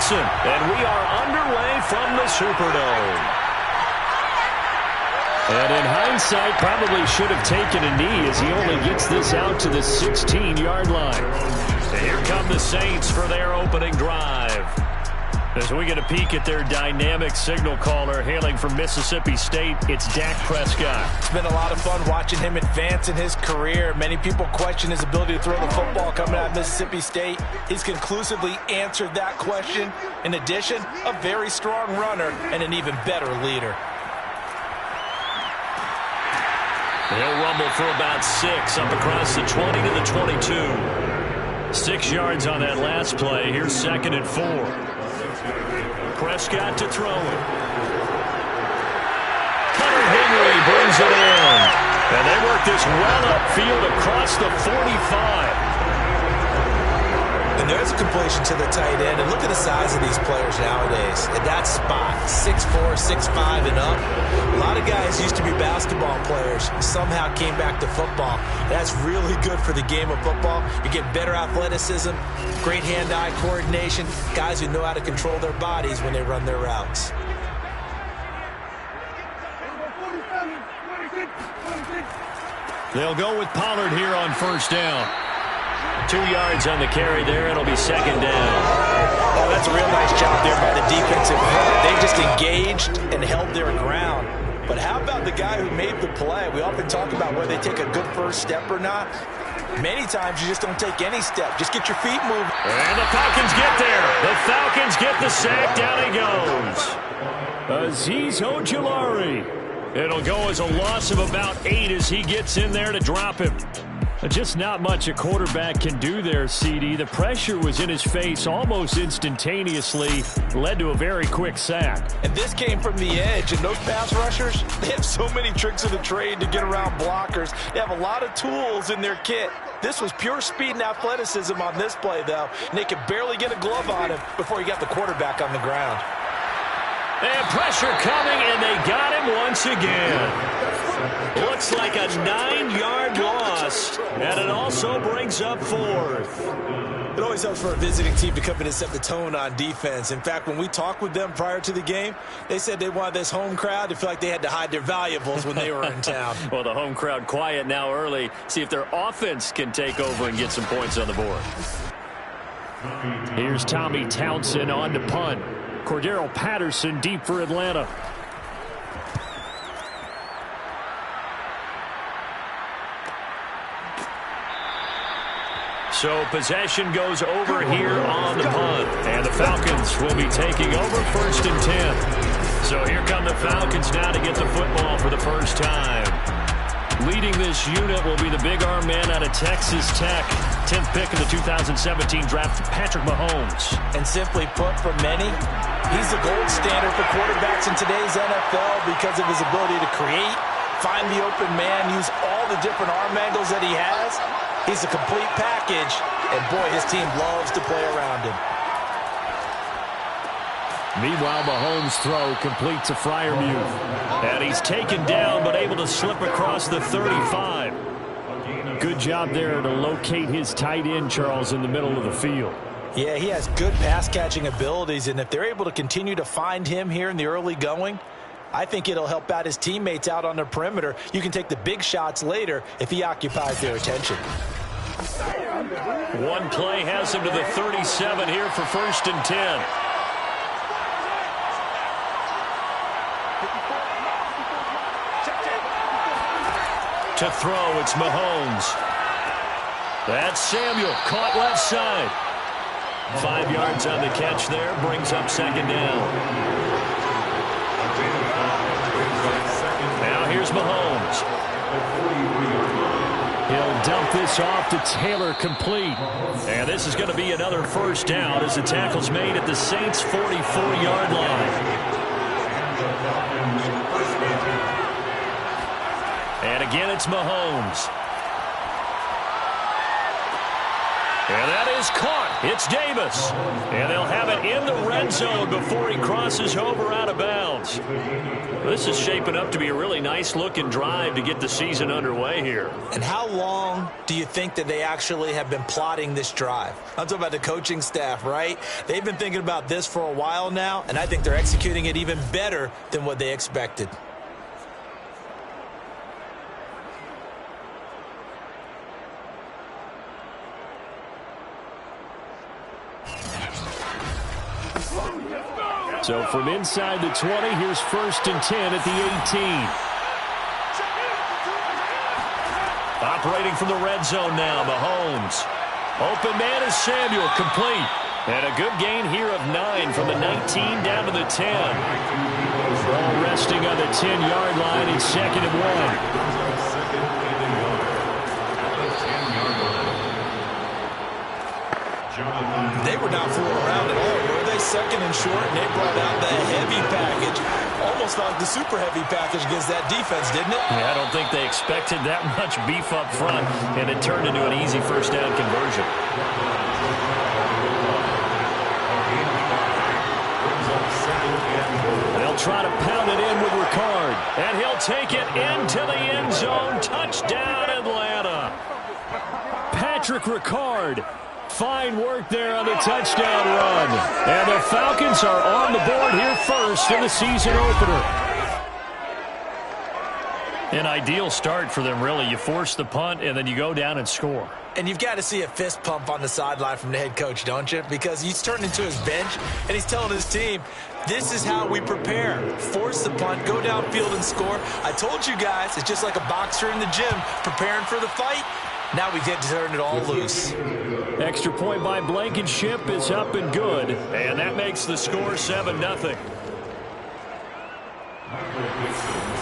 Jackson. And we are underway from the Superdome. And in hindsight, probably should have taken a knee as he only gets this out to the 16-yard line. And here come the Saints for their opening drive. As we get a peek at their dynamic signal caller hailing from Mississippi State, it's Dak Prescott. It's been a lot of fun watching him advance in his career. Many people question his ability to throw the football coming out of Mississippi State. He's conclusively answered that question. In addition, a very strong runner and an even better leader. He'll rumble for about 6 up across the 20 to the 22. 6 yards on that last play. Here's 2nd and 4. Prescott to throw it. Hunter Henry brings it in. And they work this well upfield across the 45. And there's a completion to the tight end. And look at the size of these players nowadays. At that spot, 6'4", 6'5", and up. A lot of guys used to be basketball players, somehow came back to football. That's really good for the game of football. You get better athleticism, great hand-eye coordination, guys who know how to control their bodies when they run their routes. They'll go with Pollard here on 1st down. 2 yards on the carry there. It'll be 2nd down. Oh, that's a real nice job there by the defensive front. They just engaged and held their ground. But how about the guy who made the play? We often talk about whether they take a good first step or not. Many times you just don't take any step. Just get your feet moving. And the Falcons get there. The Falcons get the sack. Down he goes. Azeez Ojulari. It'll go as a loss of about 8 as he gets in there to drop him. Just not much a quarterback can do there, CD. The pressure was in his face almost instantaneously, led to a very quick sack. And this came from the edge, and those pass rushers, they have so many tricks of the trade to get around blockers. They have a lot of tools in their kit. This was pure speed and athleticism on this play, though, and they could barely get a glove on him before he got the quarterback on the ground. And pressure coming, and they got him once again. Looks like a 9-yard loss, and it also brings up 4th. It always helps for a visiting team to come in and set the tone on defense. In fact, when we talked with them prior to the game, they said they wanted this home crowd to feel like they had to hide their valuables when they were in town. Well, the home crowd quiet now early. See if their offense can take over and get some points on the board. Here's Tommy Townsend on to punt. Cordero Patterson deep for Atlanta. So possession goes over here on the punt. And the Falcons will be taking over 1st and 10. So here come the Falcons now to get the football for the first time. Leading this unit will be the big arm man out of Texas Tech. 10th pick in the 2017 draft, Patrick Mahomes. And simply put, for many, he's the gold standard for quarterbacks in today's NFL because of his ability to create, find the open man, use all the different arm angles that he has. He's a complete package, and boy, his team loves to play around him. Meanwhile, Mahomes' throw complete to Freiermuth. And he's taken down, but able to slip across the 35. Good job there to locate his tight end, Charles, in the middle of the field. Yeah, he has good pass-catching abilities, and if they're able to continue to find him here in the early going, I think it'll help out his teammates out on the perimeter. You can take the big shots later if he occupies their attention. One play has him to the 37 here for 1st and 10. To throw, it's Mahomes. That's Samuel, caught left side. 5 yards on the catch there, brings up 2nd down. Now here's Mahomes. He'll dump this off to Taylor, complete. And this is going to be another 1st down as the tackle's made at the Saints' 44-yard line. And again, it's Mahomes. And that is caught It's Davis. And they'll have it in the red zone before he crosses over out of bounds. This is shaping up to be a really nice-looking drive to get the season underway here. And how long do you think that they actually have been plotting this drive? I'm talking about the coaching staff, right? They've been thinking about this for a while now, and I think they're executing it even better than what they expected. So from inside the 20, here's 1st and 10 at the 18. Operating from the red zone now, Mahomes. Open man is Samuel, complete. And a good gain here of 9 from the 19 down to the 10. Ball resting on the 10-yard line in 2nd and 1. They were not fooling around at all, were they? 2nd and short, and they brought out the heavy package. Almost like the super heavy package against that defense, didn't it? Yeah, I don't think they expected that much beef up front, and it turned into an easy 1st down conversion. They'll try to pound it in with Ricard, and he'll take it into the end zone. Touchdown, Atlanta. Patrick Ricard. Fine work there on the touchdown run. And the Falcons are on the board here first in the season opener. An ideal start for them, really. You force the punt, and then you go down and score. And you've got to see a fist pump on the sideline from the head coach, don't you? Because he's turned into his bench, and he's telling his team, this is how we prepare. Force the punt, go downfield and score. I told you guys, it's just like a boxer in the gym preparing for the fight. Now we get to turn it all loose. Extra point by Blankenship is up and good. And that makes the score 7-0.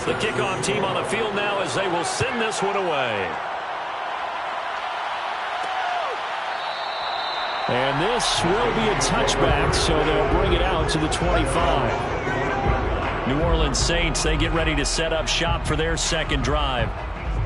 The kickoff team on the field now as they will send this one away. And this will be a touchback, so they'll bring it out to the 25. New Orleans Saints, they get ready to set up shop for their 2nd drive.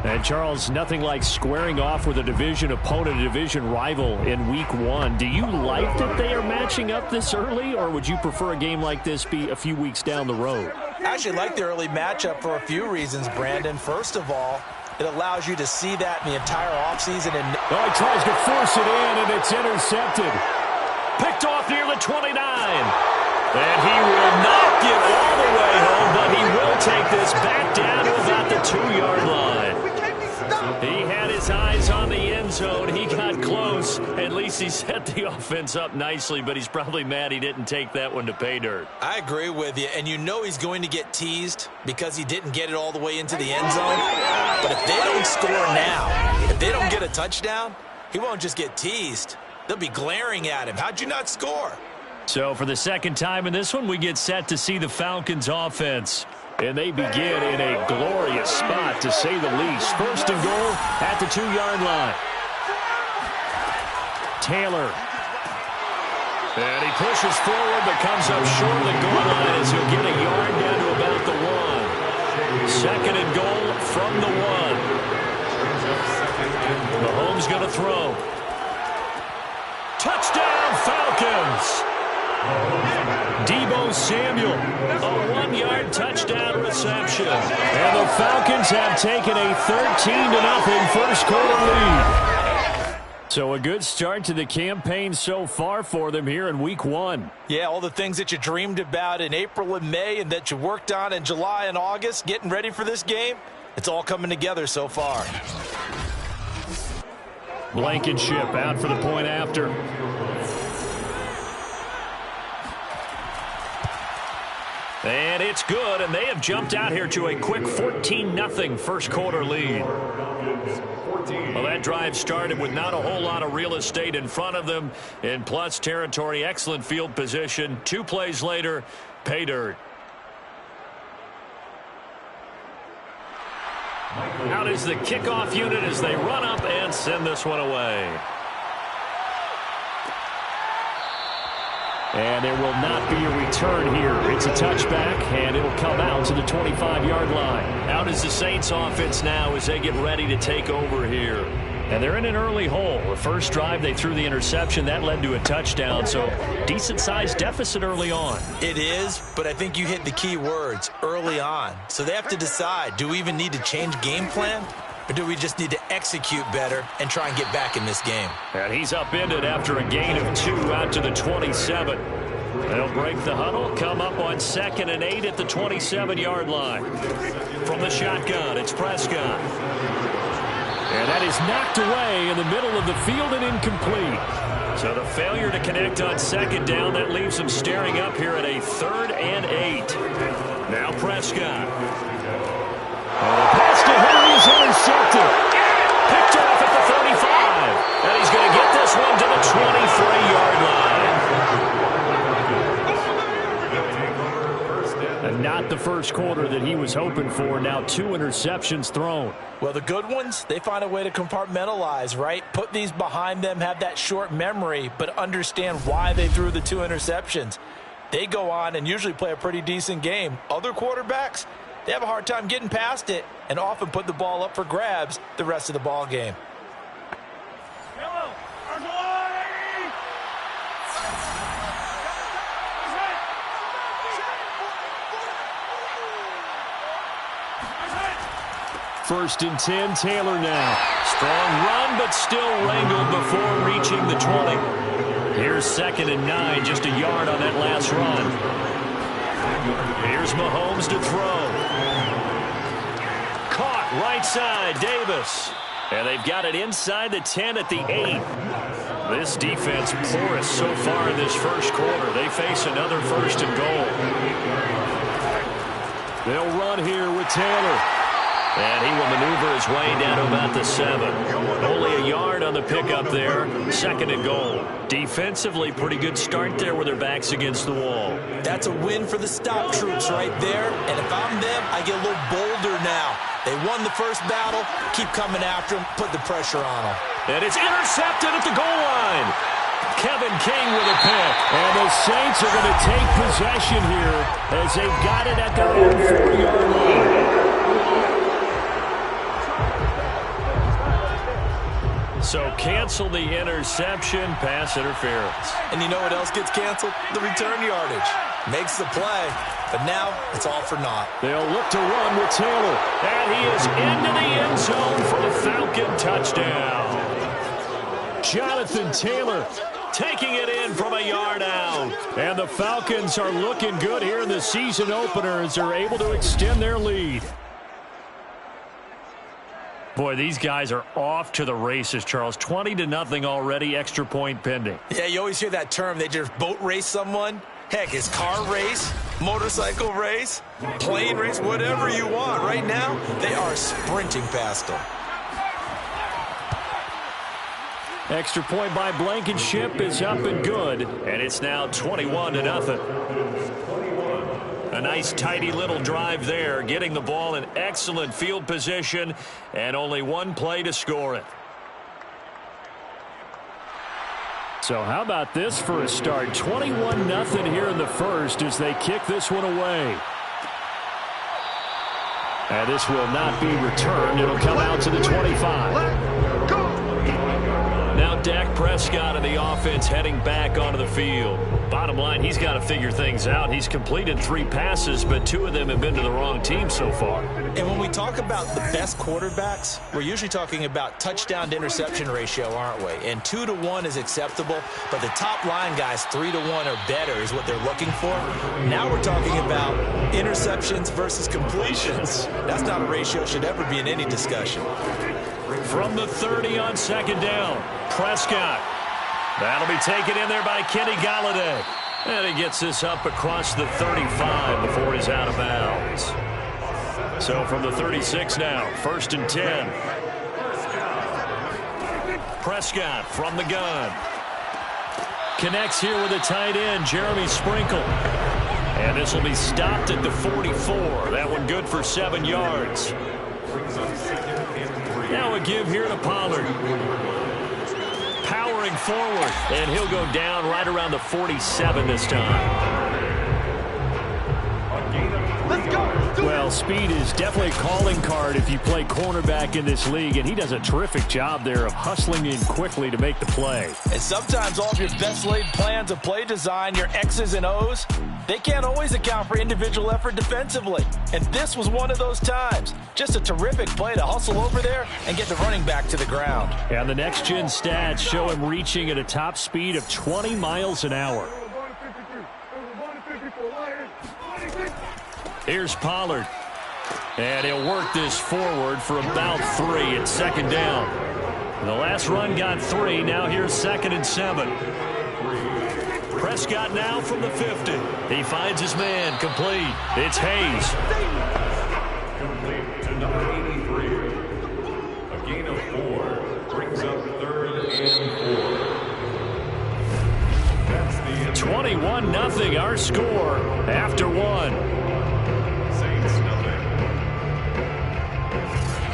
And, Charles, nothing like squaring off with a division opponent, a division rival in Week 1. Do you like that they are matching up this early, or would you prefer a game like this be a few weeks down the road? I actually like the early matchup for a few reasons, Brandon. First of all, it allows you to see that in the entire offseason. And he tries to force it in, and it's intercepted. Picked off near the 29. And he will not get all the way home, but he will take this back down to about the 2-yard line. He had his eyes on the end zone. He got close. At least he set the offense up nicely, but he's probably mad he didn't take that one to pay dirt. I agree with you, and you know he's going to get teased because he didn't get it all the way into the end zone. But if they don't score now, if they don't get a touchdown, he won't just get teased. They'll be glaring at him. How'd you not score? So for the 2nd time in this one, we get set to see the Falcons offense. And they begin in a glorious spot, to say the least. 1st and goal at the 2-yard line. Taylor. And he pushes forward, but comes up short of the goal line as he'll get a yard down to about the 1. 2nd and goal from the 1. Mahomes going to throw. Touchdown, Falcons! Deebo Samuel, a 1-yard touchdown reception. And the Falcons have taken a 13-0 first-quarter lead. So a good start to the campaign so far for them here in Week 1. Yeah, all the things that you dreamed about in April and May and that you worked on in July and August, getting ready for this game, it's all coming together so far. Blankenship out for the point after. And it's good, and they have jumped out here to a quick 14-0 first-quarter lead. Well, that drive started with not a whole lot of real estate in front of them in plus territory. Excellent field position. 2 plays later, pay dirt. Out is the kickoff unit as they run up and send this one away. And there will not be a return here. It's a touchback, and it'll come out to the 25-yard line. Out is the Saints offense now as they get ready to take over here. And they're in an early hole. The first drive, they threw the interception. That led to a touchdown, so decent-sized deficit early on. It is, but I think you hit the key words, early on. So they have to decide, do we even need to change game plan? Or do we just need to execute better and try and get back in this game? And he's upended after a gain of 2 out to the 27. They'll break the huddle, come up on 2nd and 8 at the 27-yard line. From the shotgun, it's Prescott. And that is knocked away in the middle of the field and incomplete. So the failure to connect on 2nd down, that leaves them staring up here at a 3rd and 8. Now Prescott. The pass to Henry is intercepted. Picked off at the 35. And he's going to get this one to the 23-yard line. And not the first quarter that he was hoping for. Now 2 interceptions thrown. Well, the good ones, they find a way to compartmentalize, right? Put these behind them, have that short memory, but understand why they threw the 2 interceptions. They go on and usually play a pretty decent game. Other quarterbacks, they have a hard time getting past it and often put the ball up for grabs the rest of the ball game. First and 10, Taylor now. Strong run, but still wrangled before reaching the 20. Here's 2nd and 9, just a yard on that last run. Here's Mahomes to throw. Caught right side, Davis. And they've got it inside the 10 at the 8. This defense porous so far in this first quarter. They face another 1st and goal. They'll run here with Taylor. And he will maneuver his way down to about the 7. Only a yard on the pickup there. 2nd and goal. Defensively, pretty good start there with their backs against the wall. That's a win for the stop troops right there. And if I'm them, I get a little bolder now. They won the first battle. Keep coming after them. Put the pressure on them. And it's intercepted at the goal line. Kevin King with a pick. And the Saints are going to take possession here as they've got it at their own 40-yard line. So cancel the interception, pass interference. And you know what else gets canceled? The return yardage. Makes the play, but now it's all for naught. They'll look to run with Taylor. And he is into the end zone for the Falcon touchdown. Jonathan Taylor taking it in from a yard out. And the Falcons are looking good here in the season opener as they're able to extend their lead. Boy, these guys are off to the races, Charles. 20-0 already, extra point pending. Yeah, you always hear that term. They just boat race someone. Heck, it's car race, motorcycle race, plane race, whatever you want. Right now, they are sprinting past them. Extra point by Blankenship is up and good. And it's now 21-0. A nice, tidy little drive there, getting the ball in excellent field position, and only one play to score it. So how about this for a start? 21-0 here in the first as they kick this one away. And this will not be returned. It'll come out to the 25. Now Dak Prescott of the offense heading back onto the field. Bottom line, he's got to figure things out. He's completed 3 passes, but 2 of them have been to the wrong team so far. And when we talk about the best quarterbacks, we're usually talking about touchdown to interception ratio, aren't we? And 2 to 1 is acceptable, but the top line guys 3 to 1 or better is what they're looking for. Now we're talking about interceptions versus completions. That's not a ratio that should ever be in any discussion. From the 30 on 2nd down, Prescott. That'll be taken in there by Kenny Golladay. And he gets this up across the 35 before he's out of bounds. So from the 36 now, 1st and 10. Prescott from the gun. Connects here with a tight end, Jeremy Sprinkle. And this will be stopped at the 44. That one good for 7 yards. Now a give here to Pollard. Powering forward, and he'll go down right around the 47 this time. Let's go. Well, Well, speed is definitely a calling card if you play cornerback in this league, and he does a terrific job there of hustling in quickly to make the play. And sometimes all of your best laid plans of play design, your X's and O's, they can't always account for individual effort defensively. And this was one of those times. Just a terrific play to hustle over there and get the running back to the ground. And the next-gen stats show him reaching at a top speed of 20 miles an hour. Here's Pollard. And he'll work this forward for about 3 at second down. The last run got 3. Now here's 2nd and 7. Prescott now from the 50. He finds his man complete. It's Hayes. Complete to number 83. A gain of 4 brings up 3rd and 4. 21-0 our score after 1.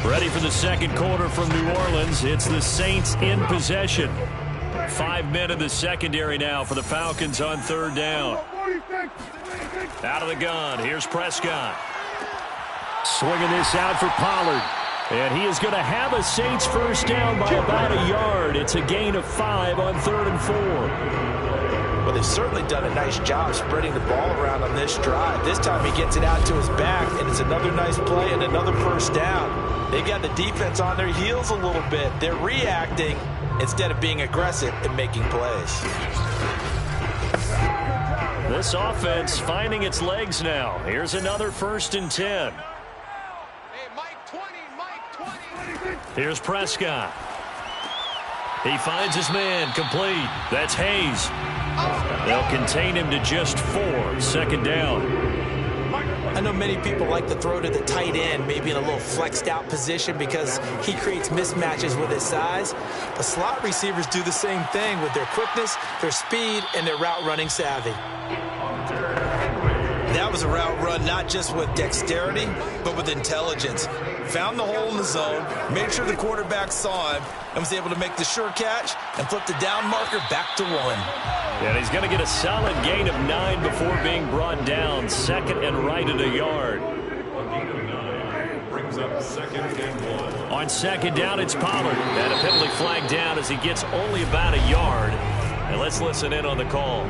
Ready for the second quarter from New Orleans. It's the Saints in possession. 5 men in the secondary now for the Falcons on 3rd down. Out of the gun. Here's Prescott. Swinging this out for Pollard. And he is going to have a Saints first down by about a yard. It's a gain of 5 on 3rd and 4. Well, they've certainly done a nice job spreading the ball around on this drive. This time he gets it out to his back, and it's another nice play and another first down. They've got the defense on their heels a little bit. They're reacting instead of being aggressive and making plays. This offense finding its legs now. Here's another 1st and 10. Hey, Mike 20, Mike 20. Here's Prescott. He finds his man complete. That's Hayes. They'll contain him to just 4. 2nd down. I know many people like to throw to the tight end, maybe in a little flexed out position because he creates mismatches with his size. But slot receivers do the same thing with their quickness, their speed, and their route running savvy. That was a route run not just with dexterity, but with intelligence. Found the hole in the zone, made sure the quarterback saw him, and was able to make the sure catch and flip the down marker back to 1. And he's going to get a solid gain of 9 before being brought down. 2nd and right at a yard. A gain of 9 brings up 2nd and 1. On 2nd down, it's Pollard. And a penalty flag down as he gets only about a yard. And let's listen in on the call.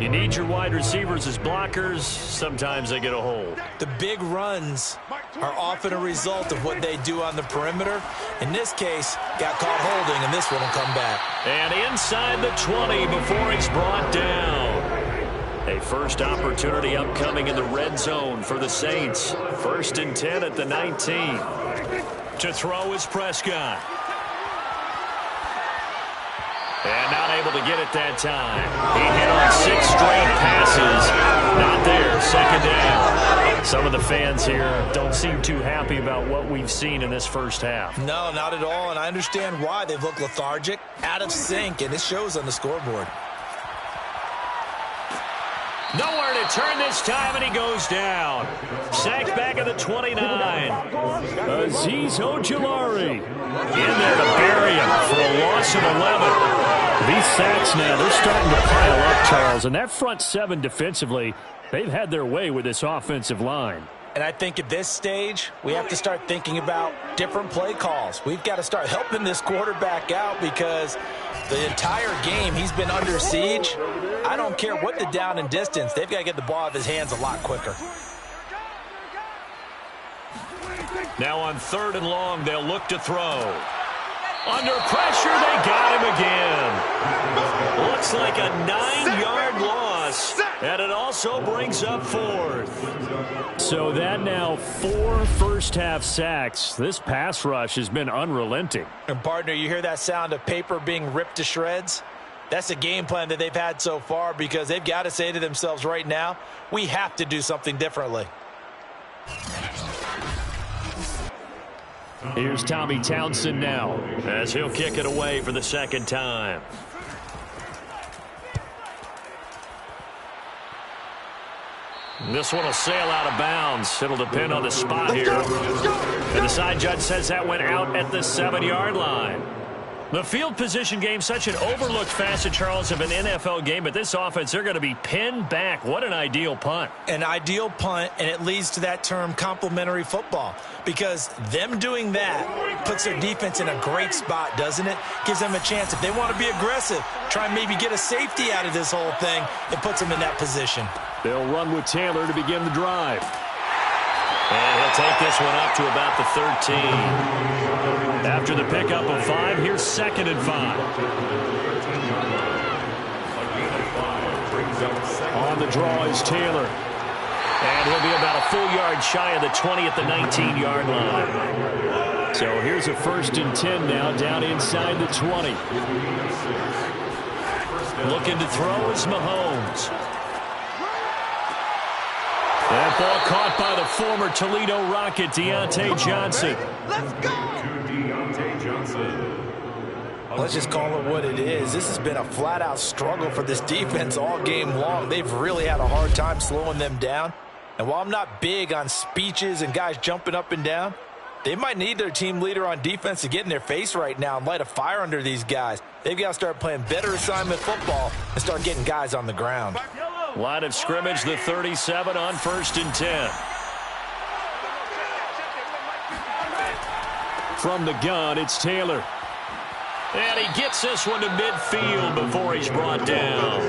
You need your wide receivers as blockers. Sometimes they get a hold. The big runs are often a result of what they do on the perimeter. In this case, got caught holding, and this one will come back. And inside the 20 before he's brought down. A first opportunity upcoming in the red zone for the Saints. 1st and 10 at the 19. To throw is Prescott. And not able to get it that time. He hit on 6 straight passes. Not there. 2nd down. Some of the fans here don't seem too happy about what we've seen in this first half. No, not at all, and I understand why. They've looked lethargic, out of sync, and it shows on the scoreboard. Nowhere to turn this time, and he goes down. Sacked back at the 29. Azeez Ojulari in there to bury him for a loss of 11. These sacks now, they're starting to pile up, Charles. And that front 7 defensively, they've had their way with this offensive line. And I think at this stage, we have to start thinking about different play calls. We've got to start helping this quarterback out because the entire game he's been under siege. I don't care what the down and distance. They've got to get the ball out of his hands a lot quicker. Now on 3rd and long, they'll look to throw. Under pressure, they got him again. Looks like a 9-yard loss, and it also brings up 4th. So that now 4 first-half sacks. This pass rush has been unrelenting. And, partner, you hear that sound of paper being ripped to shreds? That's the game plan that they've had so far because they've got to say to themselves right now, we have to do something differently. Here's Tommy Townsend now as he'll kick it away for the 2nd time. This one will sail out of bounds. It'll depend on the spot here. And the side judge says that went out at the 7-yard line. The field position game, such an overlooked facet, Charles, of an NFL game, but this offense, they're going to be pinned back. What an ideal punt. An ideal punt, and it leads to that term complementary football, because them doing that puts their defense in a great spot, doesn't it? Gives them a chance. If they want to be aggressive, try and maybe get a safety out of this whole thing, it puts them in that position. They'll run with Taylor to begin the drive. And he'll take this one up to about the 13. After the pickup of 5, here's 2nd and 5. On the draw is Taylor. And he'll be about a full yard shy of the 20 at the 19-yard line. So here's a 1st and 10 now, down inside the 20. Looking to throw is Mahomes. That ball caught by the former Toledo Rocket, Deontay Johnson. Let's go! Deontay Johnson. Let's just call it what it is. This has been a flat-out struggle for this defense all game long. They've really had a hard time slowing them down. And while I'm not big on speeches and guys jumping up and down, they might need their team leader on defense to get in their face right now and light a fire under these guys. They've got to start playing better assignment football and start getting guys on the ground. Line of scrimmage, the 37 on 1st and 10. From the gun, it's Taylor. And he gets this one to midfield before he's brought down.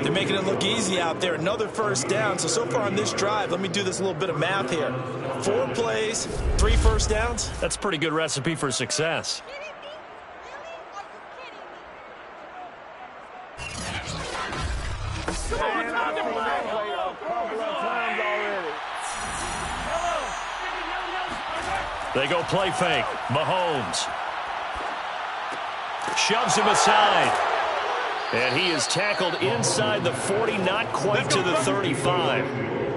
They're making it look easy out there. Another 1st down. So far on this drive, let me do this little bit of math here. 4 plays, 3 1st downs. That's a pretty good recipe for success. They go play fake. Mahomes shoves him aside. And he is tackled inside the 40, not quite to the 35.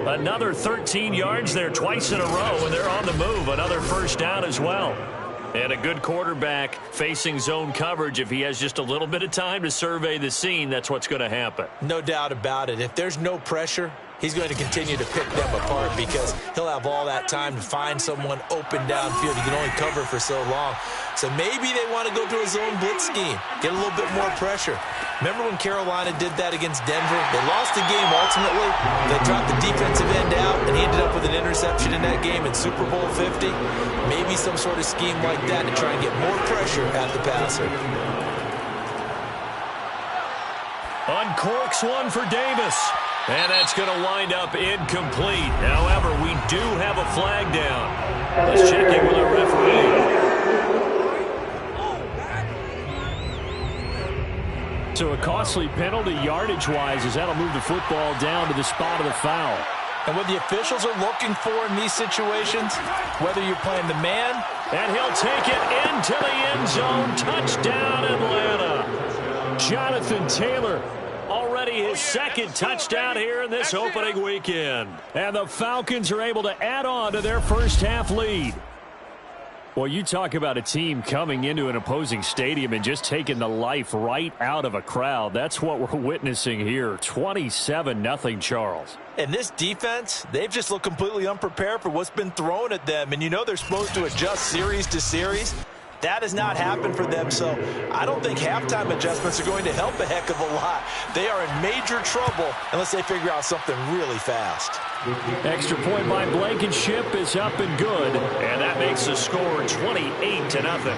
Another 13 yards there twice in a row, and they're on the move. Another 1st down as well. And a good quarterback facing zone coverage. If he has just a little bit of time to survey the scene, that's what's going to happen. No doubt about it. If there's no pressure, he's going to continue to pick them apart because he'll have all that time to find someone open downfield. He can only cover for so long. So maybe they want to go to a zone blitz scheme, get a little bit more pressure. Remember when Carolina did that against Denver? They lost the game ultimately. They dropped the defensive end out, and he ended up with an interception in that game in Super Bowl 50. Maybe some sort of scheme like that to try and get more pressure at the passer. Uncorks one for Davis. And that's going to wind up incomplete. However, we do have a flag down. Let's check in with our referee. So a costly penalty yardage-wise as that'll move the football down to the spot of the foul. And what the officials are looking for in these situations, whether you're playing the man. And he'll take it into the end zone. Touchdown, Atlanta. Jonathan Taylor. Already his 2nd touchdown here in this opening weekend. And the Falcons are able to add on to their first half lead. Well, you talk about a team coming into an opposing stadium and just taking the life right out of a crowd. That's what we're witnessing here. 27-0, Charles. And this defense, they've just looked completely unprepared for what's been thrown at them. And you know they're supposed to adjust series to series. That has not happened for them, so I don't think halftime adjustments are going to help a heck of a lot. They are in major trouble unless they figure out something really fast. Extra point by Blankenship is up and good, and that makes the score 28-0.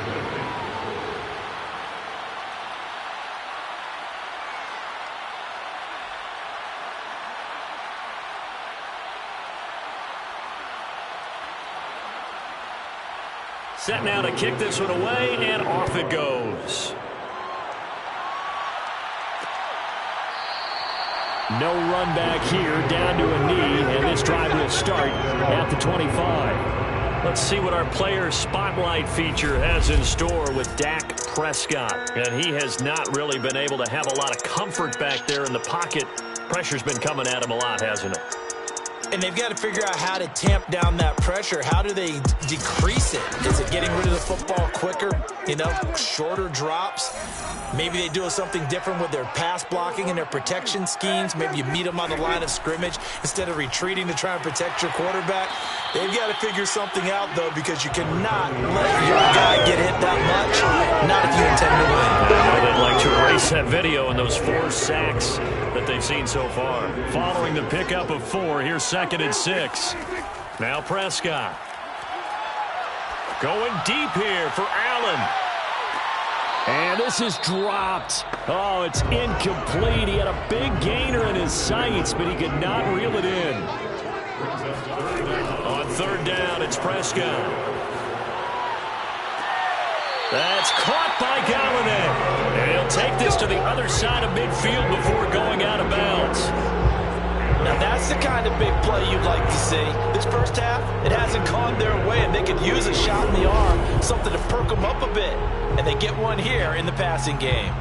Set now to kick this one away, and off it goes. No run back here, down to a knee, and this drive will start at the 25. Let's see what our player spotlight feature has in store with Dak Prescott. And he has not really been able to have a lot of comfort back there in the pocket. Pressure's been coming at him a lot, hasn't it? And they've got to figure out how to tamp down that pressure. How do they decrease it? Is it getting rid of the football quicker? You know, shorter drops? Maybe they do something different with their pass blocking and their protection schemes. Maybe you meet them on the line of scrimmage instead of retreating to try and protect your quarterback. They've got to figure something out, though, because you cannot let your guy get hit that much, not if you intend to win. I know they'd like to erase that video and those 4 sacks that they've seen so far. Following the pickup of 4, here's 2nd and 6. Now Prescott. Going deep here for Allen. And this is dropped. Oh, it's incomplete. He had a big gainer in his sights, but he could not reel it in. On 3rd down, it's Prescott. That's caught by Galladay. And he'll take this to the other side of midfield before going out of bounds. Now that's the kind of big play you'd like to see. This first half, it hasn't gone their way, and they could use a shot in the arm, something to perk them up a bit. And they get one here in the passing game.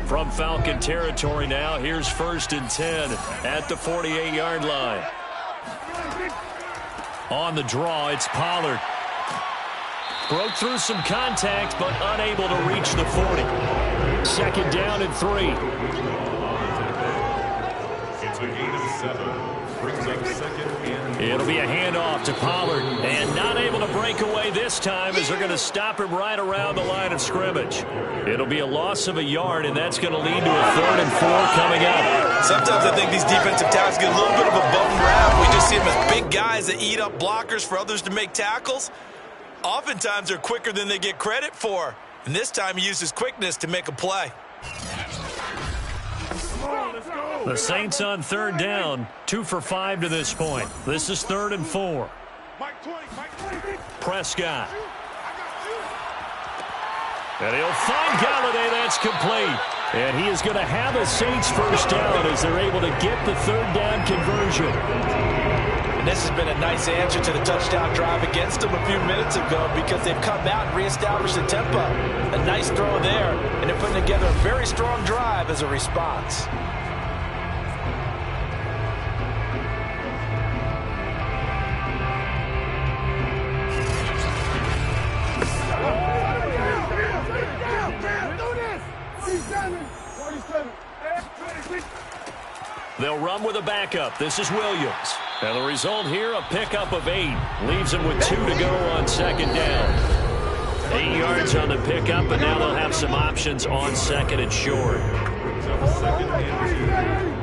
From Falcon territory now, here's 1st and 10 at the 48-yard line. On the draw, it's Pollard. Broke through some contact, but unable to reach the 40. 2nd down and 3. It's a gain of 7. Brings up 2nd and 3. It'll be a handoff to Pollard, and not able to break away this time as they're going to stop him right around the line of scrimmage. It'll be a loss of a yard, and that's going to lead to a 3rd and 4 coming up. Sometimes I think these defensive tackles get a little bit of a bum rap. We just see them as big guys that eat up blockers for others to make tackles. Oftentimes they're quicker than they get credit for. And this time he uses quickness to make a play. The Saints on 3rd down, 2 for 5 to this point. This is 3rd and 4. Prescott. And he'll find Galladay. That's complete. And he is going to have a Saints first down as they're able to get the 3rd down conversion. And this has been a nice answer to the touchdown drive against them a few minutes ago because they've come out and reestablished the tempo. A nice throw there, and they're putting together a very strong drive as a response. They'll run with a backup. This is Williams. And the result here, a pickup of 8. Leaves them with 2 to go on 2nd down. 8 yards on the pickup, but now they'll have some options on 2nd and short. Brings up 2nd and 2.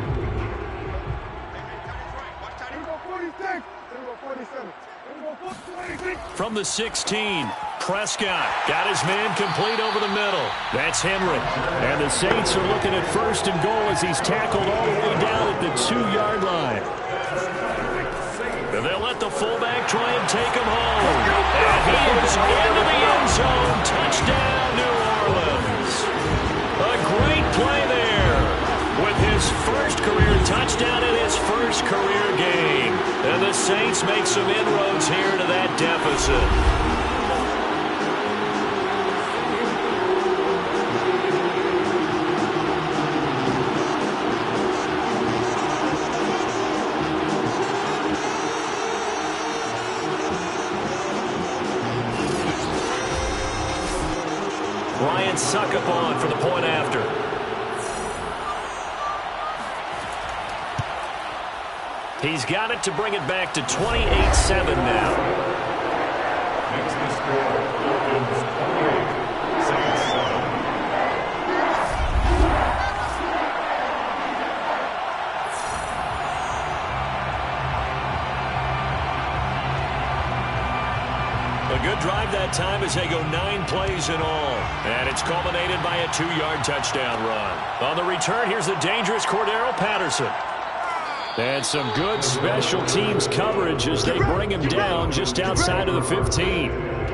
From the 16, Prescott got his man complete over the middle. That's Henry. And the Saints are looking at 1st and goal as he's tackled all the way down at the 2-yard line. And they'll let the fullback try and take him home. And he is into the end zone. Touchdown, New Orleans. A great play there with his first career touchdown in his first career game. And the Saints make some inroads here to that deficit. Ryan Suckup on for the point after. He's got it to bring it back to 28-7 now. Makes the score. Falcons 28, Saints 7. A good drive that time as they go 9 plays in all. And it's culminated by a 2-yard touchdown run. On the return, here's the dangerous Cordero Patterson. And some good special teams coverage as they bring him down just outside of the 15. At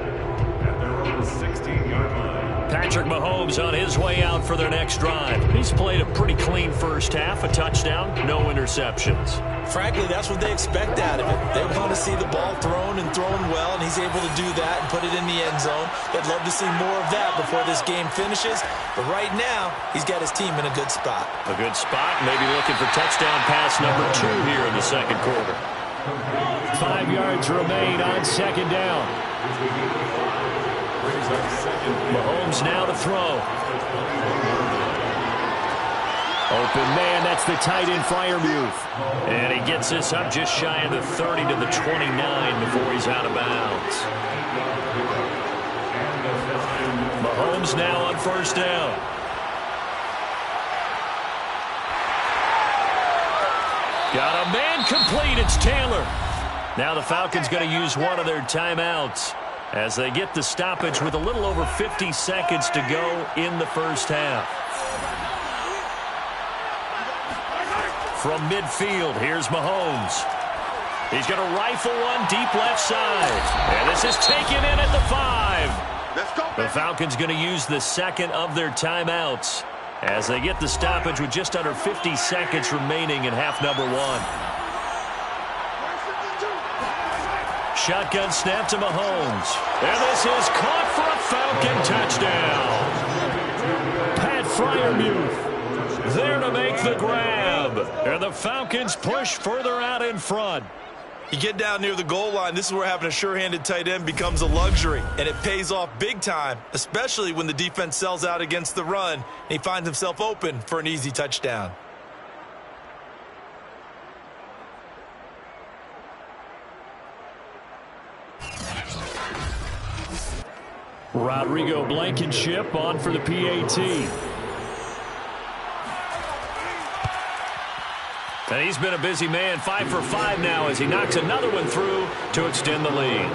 their own 16-yard line. Patrick Mahomes on his way out for their next drive. He's played a pretty clean first half, a touchdown, no interceptions. Frankly, that's what they expect out of him. They want to see the ball thrown and thrown well, and he's able to do that and put it in the end zone. They'd love to see more of that before this game finishes. But right now, he's got his team in a good spot. A good spot, maybe looking for touchdown pass number 2 here in the second quarter. 5 yards remain on second down. Mahomes now to throw. Open man, that's the tight end Freiermuth. And he gets this up just shy of the 30 to the 29 before he's out of bounds. Mahomes now on first down. Got a man complete. It's Taylor. Now the Falcons going to use one of their timeouts as they get the stoppage with a little over 50 seconds to go in the first half. From midfield, here's Mahomes. He's going to rifle one deep left side. And this is taken in at the 5. Let's go, the Falcons going to use the second of their timeouts as they get the stoppage with just under 50 seconds remaining in half number 1. Shotgun snap to Mahomes. And this is caught for a Falcon touchdown. Pat Freiermuth there to make the grab. And the Falcons push further out in front. You get down near the goal line, this is where having a sure-handed tight end becomes a luxury, and it pays off big time, especially when the defense sells out against the run, and he finds himself open for an easy touchdown. Rodrigo Blankenship on for the PAT. And he's been a busy man, 5 for 5 now as he knocks another one through to extend the lead.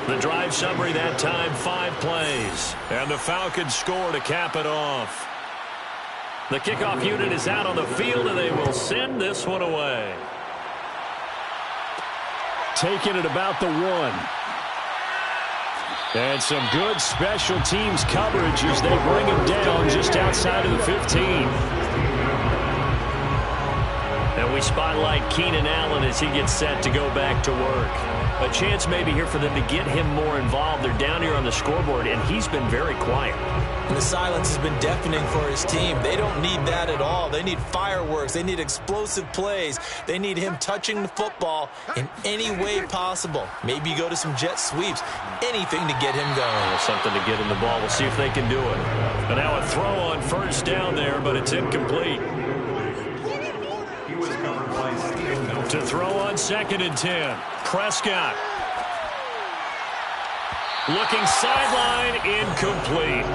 The drive summary that time, 5 plays. And the Falcons score to cap it off. The kickoff unit is out on the field, and they will send this one away. Taking it about the 1. And some good special teams coverage as they bring him down just outside of the 15. And we spotlight Keenan Allen as he gets set to go back to work. A chance maybe here for them to get him more involved. They're down here on the scoreboard, and he's been very quiet. And the silence has been deafening for his team. They don't need that at all. They need fireworks. They need explosive plays. They need him touching the football in any way possible. Maybe go to some jet sweeps. Anything to get him going. Well, something to get him the ball. We'll see if they can do it. And now a throw on first down there, but it's incomplete. To throw on 2nd and 10. Prescott. Looking sideline, incomplete.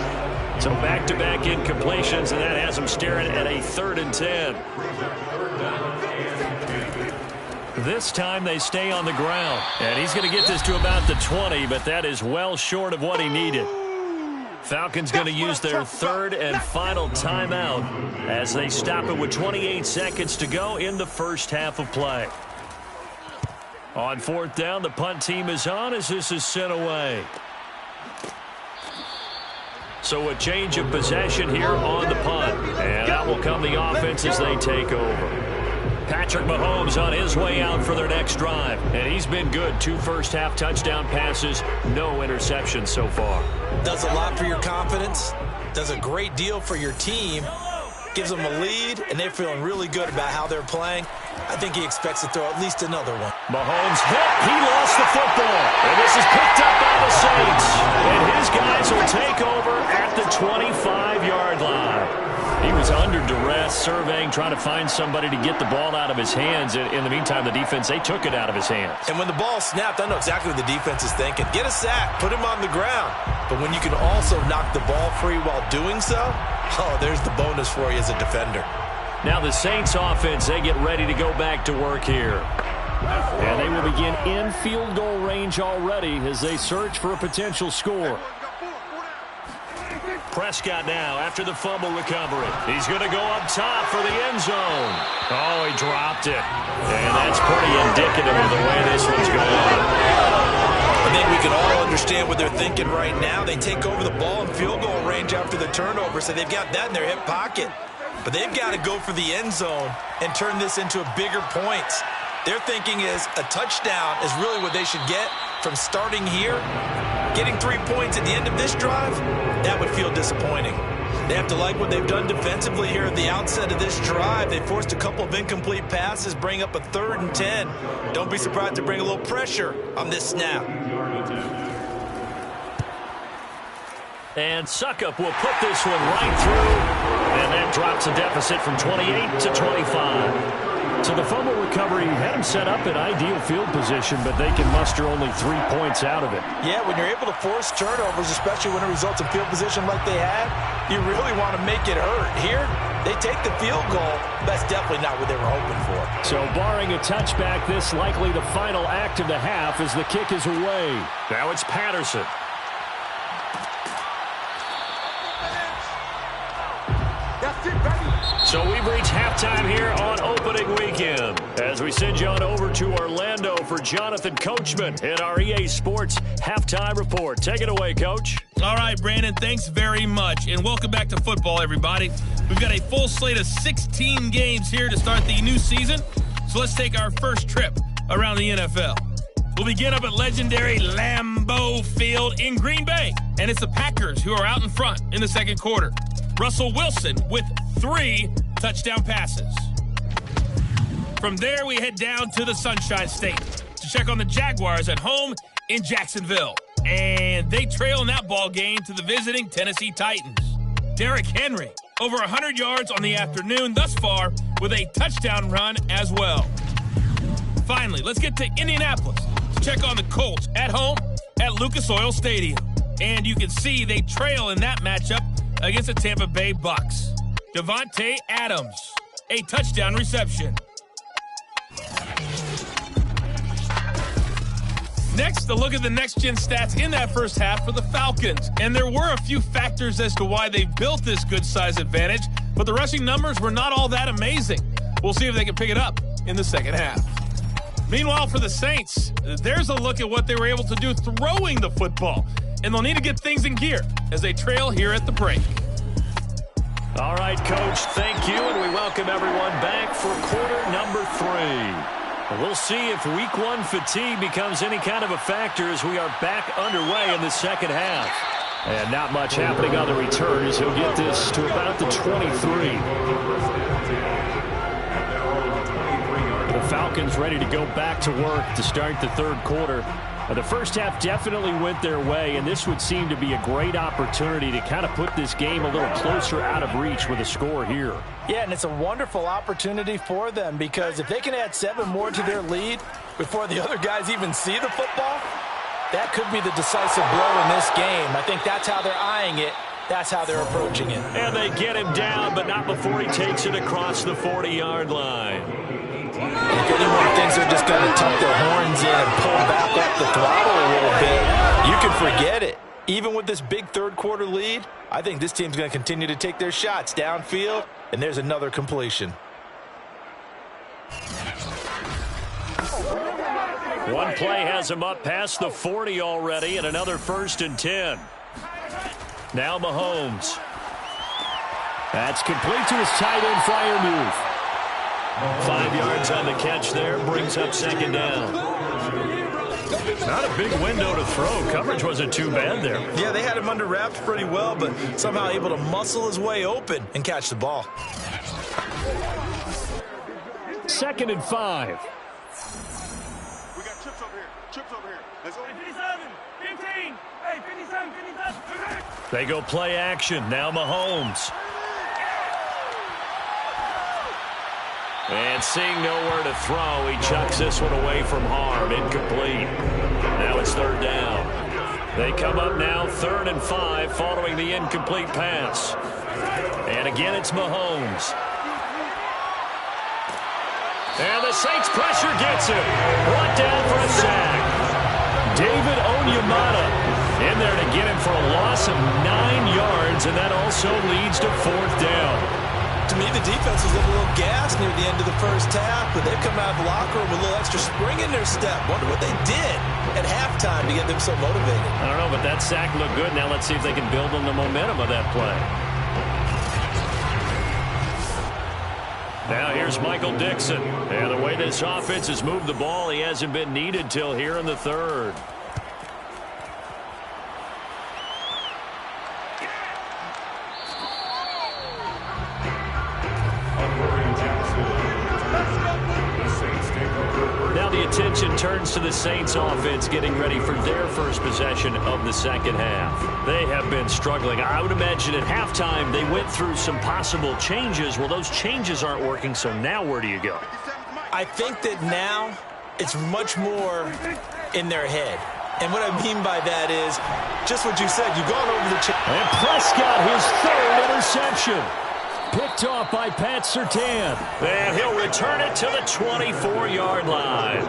So back-to-back incompletions, and that has him staring at a 3rd and 10. This time they stay on the ground. And he's going to get this to about the 20, but that is well short of what he needed. Falcons going to use their 3rd and final timeout as they stop it with 28 seconds to go in the first half of play. On 4th down, the punt team is on as this is sent away. So a change of possession here on the punt. And out will come the offense as they take over. Patrick Mahomes on his way out for their next drive. And he's been good. 2 first-half touchdown passes, no interceptions so far. Does a lot for your confidence. Does a great deal for your team. Gives them a lead, and they're feeling really good about how they're playing. I think he expects to throw at least another one. Mahomes hit. He lost the football. And this is picked up by the Saints. And his guys will take over at the 25-yard line. He was under duress, surveying, trying to find somebody to get the ball out of his hands. In the meantime, the defense, they took it out of his hands. And when the ball snapped, I know exactly what the defense is thinking. Get a sack, put him on the ground. But when you can also knock the ball free while doing so, oh, there's the bonus for you as a defender. Now the Saints offense, they get ready to go back to work here. And they will begin in field goal range already as they search for a potential score. Prescott now after the fumble recovery. He's going to go up top for the end zone. Oh, he dropped it. And that's pretty indicative of the way this one's going. I think we can all understand what they're thinking right now. They take over the ball in field goal range after the turnover, so they've got that in their hip pocket. But they've got to go for the end zone and turn this into a bigger points. Their thinking is a touchdown is really what they should get from starting here. Getting 3 points at the end of this drive, that would feel disappointing. They have to like what they've done defensively here at the outset of this drive. They forced a couple of incomplete passes, bring up a 3rd and 10. Don't be surprised to bring a little pressure on this snap. And Suckup will put this one right through, and that drops a deficit from 28 to 25. So the fumble recovery had them set up in ideal field position, but they can muster only 3 points out of it. Yeah, when you're able to force turnovers, especially when it results in field position like they had, you really want to make it hurt. Here, they take the field goal. That's definitely not what they were hoping for. So barring a touchback, this likely the final act of the half as the kick is away. Now it's Patterson. So we've reached halftime here on opening weekend as we send you on over to Orlando for Jonathan Coachman in our EA Sports halftime report. Take it away, Coach. All right, Brandon, thanks very much, and welcome back to football, everybody. We've got a full slate of 16 games here to start the new season, so let's take our first trip around the NFL. We'll begin up at legendary Lambeau Field in Green Bay, and it's the Packers who are out in front in the second quarter. Russell Wilson with 3 touchdown passes. From there, we head down to the Sunshine State to check on the Jaguars at home in Jacksonville. And they trail in that ball game to the visiting Tennessee Titans. Derrick Henry, over 100 yards on the afternoon thus far with a touchdown run as well. Finally, let's get to Indianapolis to check on the Colts at home at Lucas Oil Stadium. And you can see they trail in that matchup against the Tampa Bay Bucks. Devontae Adams, a touchdown reception. Next, a look at the next-gen stats in that first half for the Falcons. And there were a few factors as to why they built this good size advantage, but the rushing numbers were not all that amazing. We'll see if they can pick it up in the second half. Meanwhile, for the Saints, there's a look at what they were able to do throwing the football. And they'll need to get things in gear as they trail here at the break. All right, Coach, thank you, and we welcome everyone back for quarter number 3. We'll see if week 1 fatigue becomes any kind of a factor as we are back underway in the second half. And not much happening on the return as he'll get this to about the 23. The Falcons ready to go back to work to start the third quarter. The first half definitely went their way, and this would seem to be a great opportunity to kind of put this game a little closer out of reach with a score here. Yeah, and it's a wonderful opportunity for them because if they can add 7 more to their lead before the other guys even see the football, that could be the decisive blow in this game. I think that's how they're eyeing it. That's how they're approaching it. And they get him down, but not before he takes it across the 40-yard line. If anyone thinks they're just going to tuck their horns in and pull back up the throttle a little bit, you can forget it. Even with this big third quarter lead, I think this team's going to continue to take their shots downfield, and there's another completion. One play has him up past the 40 already, and another 1st and 10. Now Mahomes. That's complete to his tight end Freiermuth. 5 yards on the catch there, brings up second down. Not a big window to throw. Coverage wasn't too bad there. Yeah, they had him under wraps pretty well, but somehow able to muscle his way open and catch the ball. 2nd and 5. We got chips over here. Chips over here. Let's go. 57, 15. Hey, 57, 57. They go play action. Now Mahomes. And seeing nowhere to throw, he chucks this one away from harm. Incomplete. Now it's 3rd down. They come up now 3rd and 5 following the incomplete pass. And again, it's Mahomes. And the Saints pressure gets him. Brought down for a sack. David Onyemata in there to get him for a loss of 9 yards, and that also leads to 4th down. To me, the defense was a little gassed near the end of the first half, but they've come out of the locker room with a little extra spring in their step. Wonder what they did at halftime to get them so motivated. I don't know, but that sack looked good. Now let's see if they can build on the momentum of that play. Now here's Michael Dixon. And the way this offense has moved the ball, he hasn't been needed till here in the third. Now the attention turns to the Saints offense getting ready for their first possession of the second half. They have been struggling. I would imagine at halftime they went through some possible changes. Well, those changes aren't working, so now where do you go? I think that now it's much more in their head. And what I mean by that is just what you said. You've gone over the and Prescott, his third interception. Picked off by Pat Surtain. And he'll return it to the 24-yard line.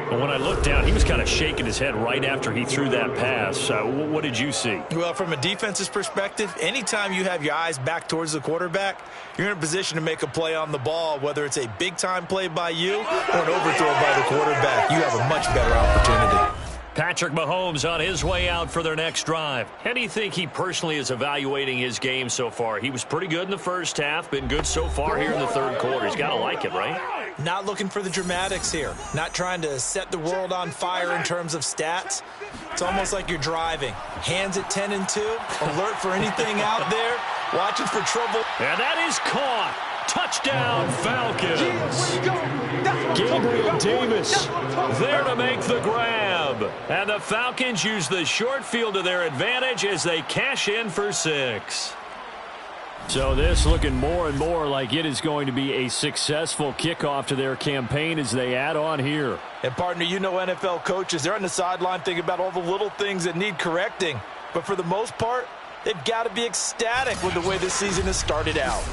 But when I looked down, he was kind of shaking his head right after he threw that pass. What did you see? Well, from a defense's perspective, anytime you have your eyes back towards the quarterback, you're in a position to make a play on the ball, whether it's a big-time play by you or an overthrow by the quarterback. You have a much better opportunity. Patrick Mahomes on his way out for their next drive. How do you think he personally is evaluating his game so far? He was pretty good in the first half, been good so far here in the third quarter. He's got to like it, right? Not looking for the dramatics here. Not trying to set the world on fire in terms of stats. It's almost like you're driving. Hands at 10 and 2, alert for anything out there, watching for trouble. And that is caught. Touchdown, Falcons. Gabriel Davis there to make the grab. And the Falcons use the short field to their advantage as they cash in for 6. So this looking more and more like it is going to be a successful kickoff to their campaign as they add on here. And partner, you know NFL coaches, they're on the sideline thinking about all the little things that need correcting. But for the most part, they've got to be ecstatic with the way this season has started out.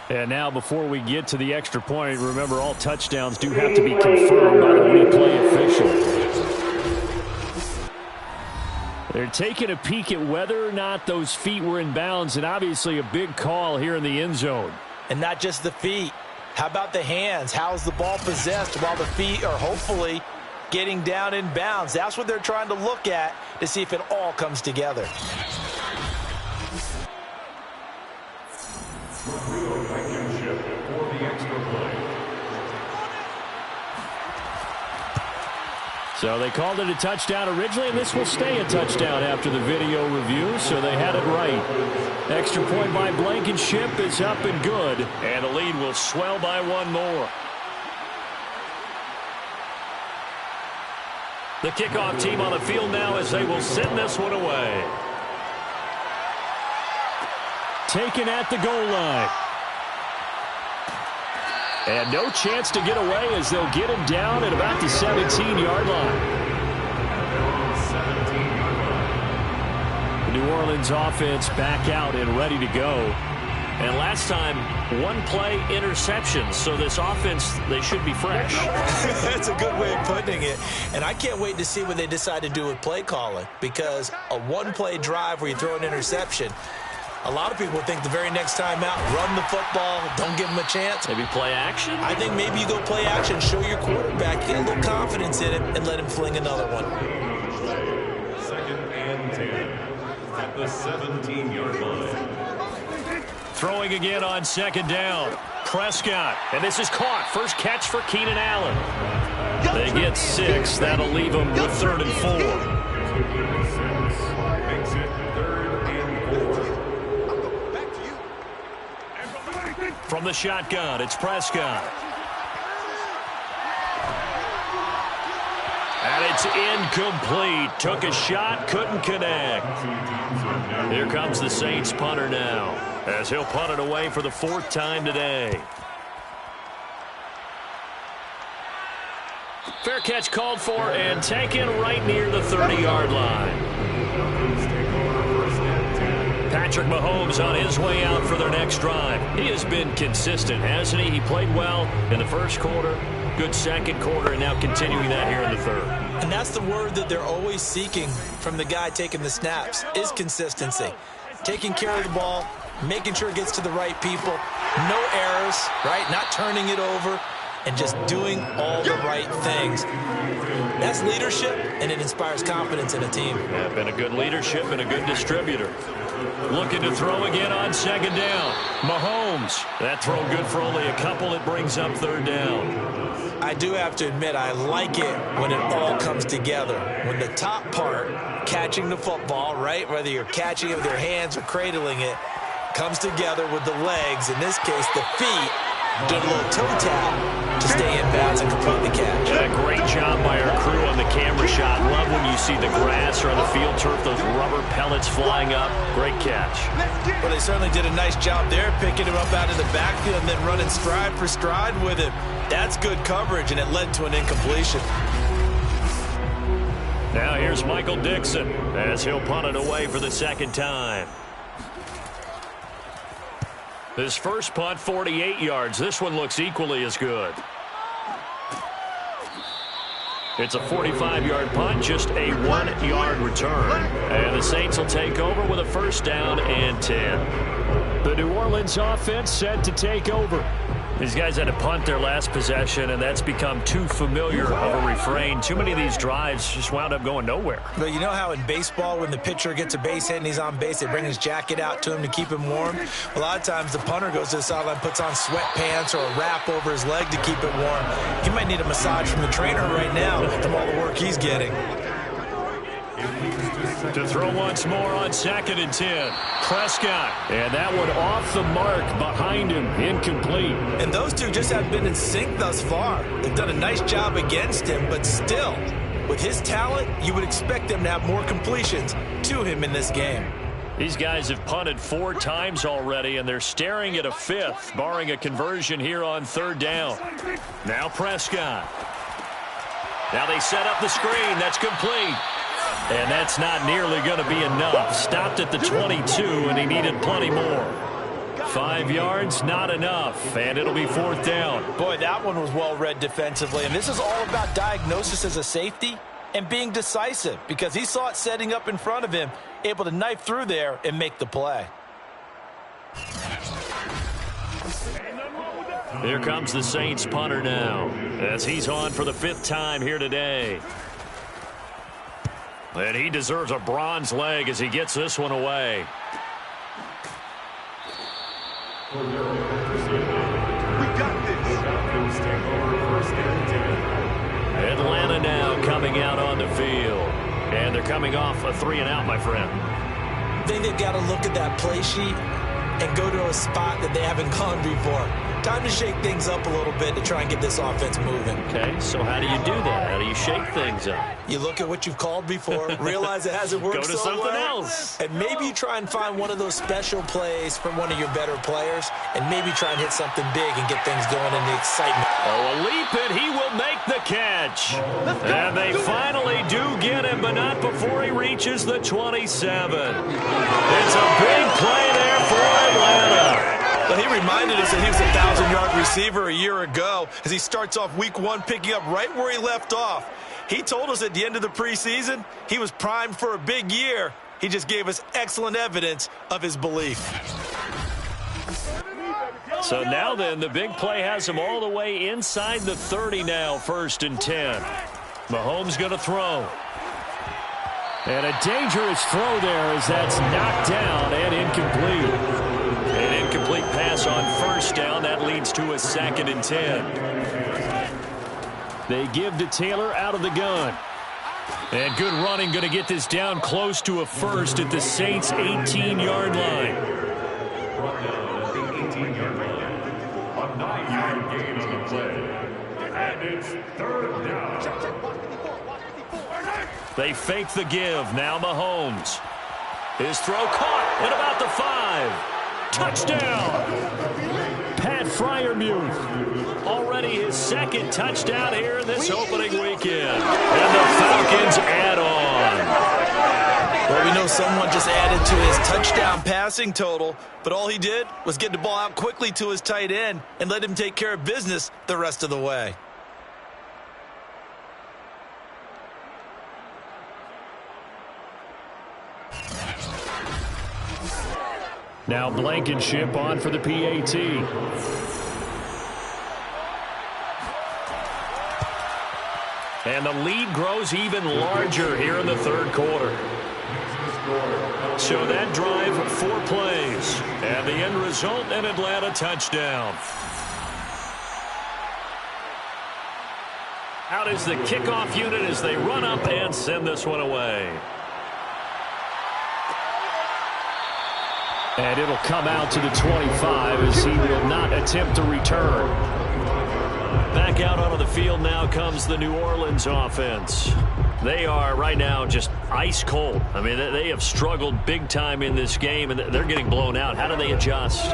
And now before we get to the extra point, remember all touchdowns do have to be confirmed by the replay official. They're taking a peek at whether or not those feet were in bounds, and obviously a big call here in the end zone. And not just the feet. How about the hands? How's the ball possessed while the feet are hopefully getting down in bounds? That's what they're trying to look at to see if it all comes together. So they called it a touchdown originally, and this will stay a touchdown after the video review, so they had it right. Extra point by Blankenship is up and good, and the lead will swell by one more. The kickoff team on the field now as they will send this one away. Taken at the goal line. And no chance to get away as they'll get him down at about the 17-yard line. The New Orleans offense back out and ready to go. And last time, one play interception. So this offense, they should be fresh. That's a good way of putting it. And I can't wait to see what they decide to do with play calling. Because a one-play drive where you throw an interception, a lot of people think the very next time out, run the football, don't give them a chance. Maybe play action? I think maybe you go play action, show your quarterback, get a little confidence in him, and let him fling another one. 2nd and 10 at the 17-yard line. Throwing again on second down. Prescott, and this is caught. First catch for Keenan Allen. They get 6. That'll leave them with 3rd and 4. Makes it 3rd and 4. From the shotgun, it's Prescott. And it's incomplete. Took a shot, couldn't connect. Here comes the Saints punter now, as he'll punt it away for the 4th time today. Fair catch called for and taken right near the 30-yard line. Patrick Mahomes on his way out for their next drive. He has been consistent, hasn't he? He played well in the first quarter, good second quarter, and now continuing that here in the third. And that's the word that they're always seeking from the guy taking the snaps, is consistency. Taking care of the ball, making sure it gets to the right people, no errors, right? Not turning it over, and just doing all the right things. That's leadership, and it inspires confidence in a team. Yeah, been a good leadership and a good distributor. Looking to throw again on second down. Mahomes. That throw good for only a couple. It brings up third down. I do have to admit, I like it when it all comes together. When the top part, catching the football, right, whether you're catching it with your hands or cradling it, comes together with the legs, in this case the feet, doing a little toe tap to stay in bounds and complete the catch. Yeah, great job by our crew on the camera shot. Love when you see the grass or on the field turf, those rubber pellets flying up. Great catch. Well, they certainly did a nice job there, picking him up out of the backfield and then running stride for stride with him. That's good coverage, and it led to an incompletion. Now here's Michael Dixon as he'll punt it away for the second time. His first punt, 48 yards. This one looks equally as good. It's a 45-yard punt, just a 1-yard return. And the Saints will take over with a first down and 10. The New Orleans offense set to take over. These guys had to punt their last possession, and that's become too familiar of a refrain. Too many of these drives just wound up going nowhere. But you know how in baseball, when the pitcher gets a base hit and he's on base, they bring his jacket out to him to keep him warm? A lot of times the punter goes to the sideline, puts on sweatpants or a wrap over his leg to keep it warm. He might need a massage from the trainer right now from all the work he's getting. To throw once more on second and 10. Prescott. And that one off the mark behind him. Incomplete. And those two just haven't been in sync thus far. They've done a nice job against him, but still, with his talent, you would expect them to have more completions to him in this game. These guys have punted 4 times already, and they're staring at a 5th, barring a conversion here on third down. Now Prescott. Now they set up the screen. That's complete. And that's not nearly going to be enough. Stopped at the 22, and he needed plenty more. 5 yards, not enough, and it'll be fourth down. Boy, that one was well read defensively, and this is all about diagnosis as a safety and being decisive because he saw it setting up in front of him, able to knife through there and make the play. Here comes the Saints punter now as he's on for the 5th time here today. And he deserves a bronze leg as he gets this one away. We got this. Atlanta now coming out on the field. And they're coming off a 3-and-out, my friend. I think they've got to look at that play sheet and go to a spot that they haven't gone before. Time to shake things up a little bit to try and get this offense moving. Okay, so how do you do that? How do you shake things up? You look at what you've called before, realize it hasn't worked Go to so something well, else. and maybe try and find one of those special plays from one of your better players, and maybe try and hit something big and get things going in the excitement. Oh, a leap, and he will make the catch. And they finally do get him, but not before he reaches the 27. It's a big play there for Atlanta. But he reminded us that he was a 1,000-yard receiver a year ago as he starts off week 1 picking up right where he left off. He told us at the end of the preseason he was primed for a big year. He just gave us excellent evidence of his belief. So now then, the big play has him all the way inside the 30 now, 1st and 10. Mahomes going to throw. And a dangerous throw there as that's knocked down and incomplete. An incomplete pass on 1st down. That leads to a 2nd and 10. They give to Taylor out of the gun. And good running, going to get this down close to a 1st at the Saints' 18-yard line. Brought down at the 18-yard line. A 9-yard gain on the play. And it's 3rd down. They fake the give. Now Mahomes. His throw caught at about the 5. Touchdown! Pat Freiermuth. Already his 2nd touchdown here in this opening weekend. And the Falcons add on. Well, we know someone just added to his touchdown passing total, but all he did was get the ball out quickly to his tight end and let him take care of business the rest of the way. Now Blankenship on for the PAT. And the lead grows even larger here in the third quarter. So that drive, 4 plays. And the end result, an Atlanta touchdown. Out is the kickoff unit as they run up and send this one away. And it'll come out to the 25 as he will not attempt to return. Back out onto the field now comes the New Orleans offense. They are right now just ice cold. I mean, they have struggled big time in this game, and they're getting blown out. How do they adjust?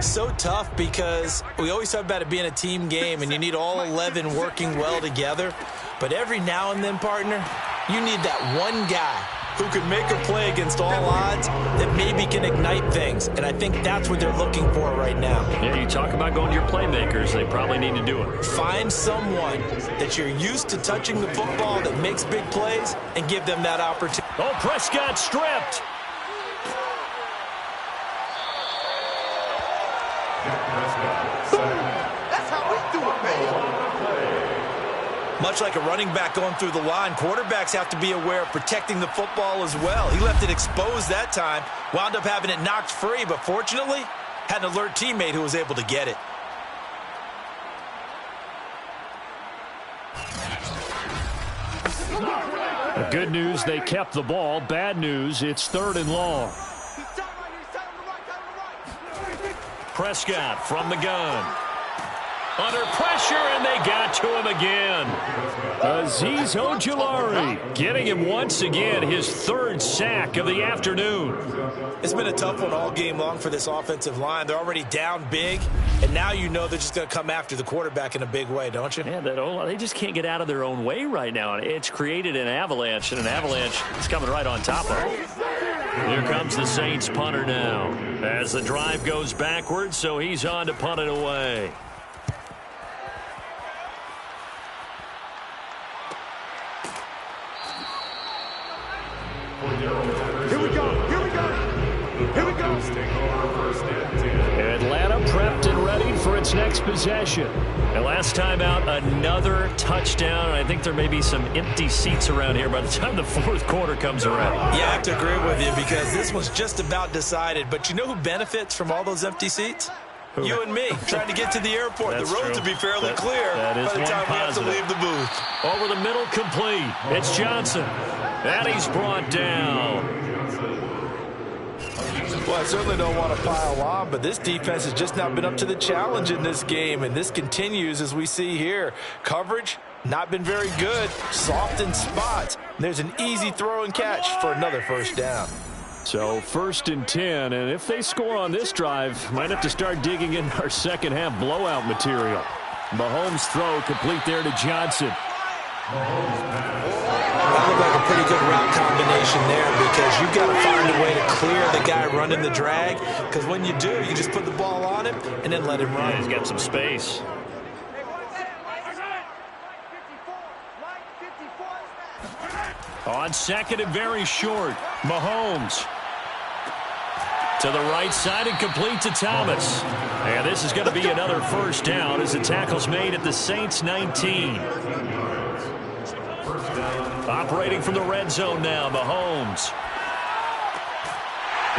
So tough because we always talk about it being a team game, and you need all 11 working well together. But every now and then, partner, you need that one guy who can make a play against all odds that maybe can ignite things. And I think that's what they're looking for right now. Yeah, you talk about going to your playmakers. They probably need to do it. Find someone that you're used to touching the football that makes big plays and give them that opportunity. Oh, Prescott stripped. That's how we do it, man. Much like a running back going through the line, quarterbacks have to be aware of protecting the football as well. He left it exposed that time, wound up having it knocked free, but fortunately, had an alert teammate who was able to get it. The good news, they kept the ball. Bad news, it's 3rd and long. Prescott from the gun. Under pressure, and they got to him again. Azeez Ojulari getting him once again, his 3rd sack of the afternoon. It's been a tough one all game long for this offensive line. They're already down big, and now you know they're just going to come after the quarterback in a big way, don't you? Yeah, they just can't get out of their own way right now. It's created an avalanche, and an avalanche is coming right on top of them. Here comes the Saints punter now as the drive goes backwards, so he's on to punt it away. Here we go. Here we go. Here we go. Atlanta prepped and ready for its next possession. And last time out, another touchdown. And I think there may be some empty seats around here by the time the 4th quarter comes around. Yeah, I have to agree with you because this one's just about decided. But you know who benefits from all those empty seats? You and me, trying to get to the airport. That's the road true. to be fairly clear that is by the time we have to leave the booth. Over the middle, complete. It's Johnson. And he's brought down. Well, I certainly don't want to pile on, but this defense has just not been up to the challenge in this game, and this continues as we see here. Coverage, not been very good. Soft in spots. There's an easy throw and catch for another 1st down. So 1st and 10, and if they score on this drive, might have to start digging in our second half blowout material. Mahomes' throw complete there to Johnson. That looked like a pretty good route combination there because you've got to find a way to clear the guy running the drag, because when you do, you just put the ball on him and then let him run. Yeah, he's got some space. On 2nd and very short, Mahomes to the right side and complete to Thomas. And this is going to be another 1st down as the tackle's made at the Saints 19. Operating from the red zone now, Mahomes.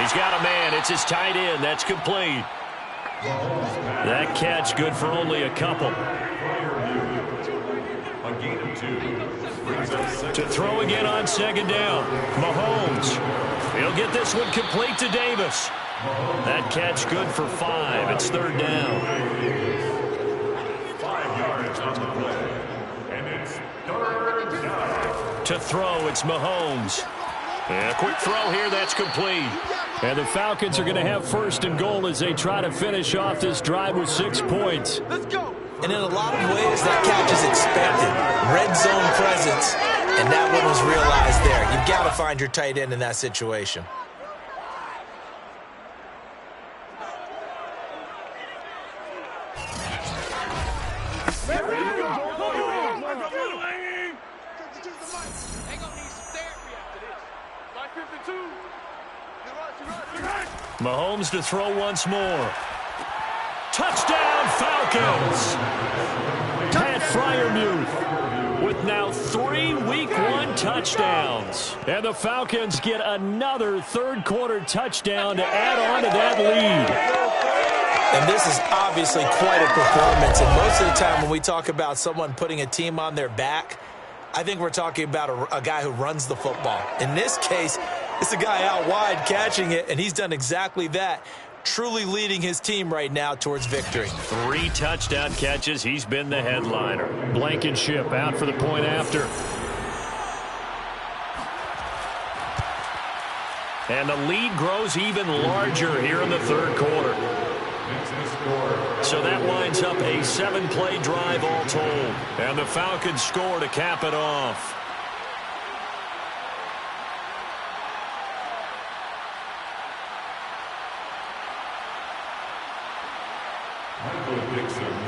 He's got a man. It's his tight end. That's complete. That catch good for only a couple. To throw again on 2nd down. Mahomes. He'll get this one complete to Davis. That catch good for 5. It's 3rd down. 5 yards on the play. And it's 3rd down. To throw, it's Mahomes. And a quick throw here, that's complete. And the Falcons are going to have 1st and goal as they try to finish off this drive with 6 points. Let's go. And in a lot of ways, that catch is expected. Red zone presence, and that one was realized there. You've got to find your tight end in that situation. They gonna need some therapy after this. Like 52. You're right. Mahomes to throw once more. Touchdown, Falcons! Pat Freiermuth with now 3 Week 1 touchdowns. And the Falcons get another third-quarter touchdown to add on to that lead. And this is obviously quite a performance. And most of the time when we talk about someone putting a team on their back, I think we're talking about a guy who runs the football. In this case, it's a guy out wide catching it, and he's done exactly that. Truly leading his team right now towards victory. 3 touchdown catches. He's been the headliner. Blankenship out for the point after. And the lead grows even larger here in the third quarter. So that winds up a 7-play drive all told. And the Falcons score to cap it off.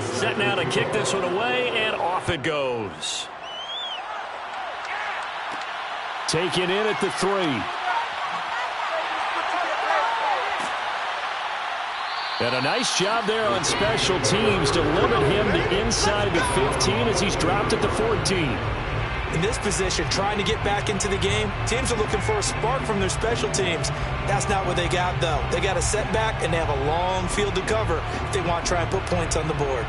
Set now to kick this one away, and off it goes. Taken in at the 3. And a nice job there on special teams to limit him to inside the 15 as he's dropped at the 14. In this position, trying to get back into the game, teams are looking for a spark from their special teams. That's not what they got, though. They got a setback, and they have a long field to cover if they want to try and put points on the board.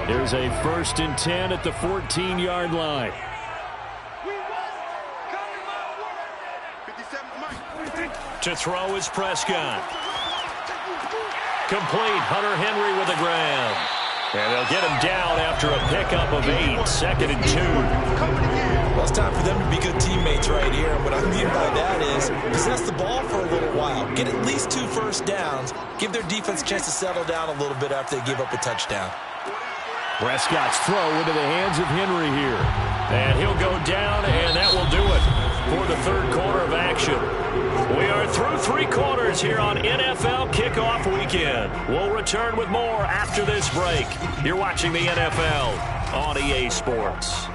There's a 1st and 10 at the 14-yard line. To throw is Prescott. Complete. Hunter Henry with a grab. And they'll get him down after a pickup of 8. 2nd and 2. Well, it's time for them to be good teammates right here. And what I mean by that is possess the ball for a little while. Get at least 2 first downs. Give their defense a chance to settle down a little bit after they give up a touchdown. Prescott's throw into the hands of Henry here. And he'll go down, and that will do it for the third quarter of action. We are through 3 quarters here on NFL Kickoff Weekend. We'll return with more after this break. You're watching the NFL on EA Sports.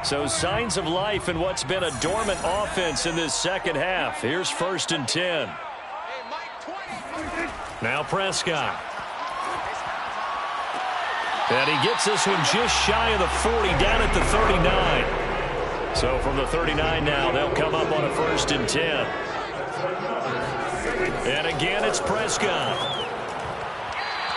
So signs of life in what's been a dormant offense in this second half. Here's 1st and 10. Now Prescott. And he gets this one just shy of the 40, down at the 39. So from the 39 now, they'll come up on a 1st and 10. And again, it's Prescott.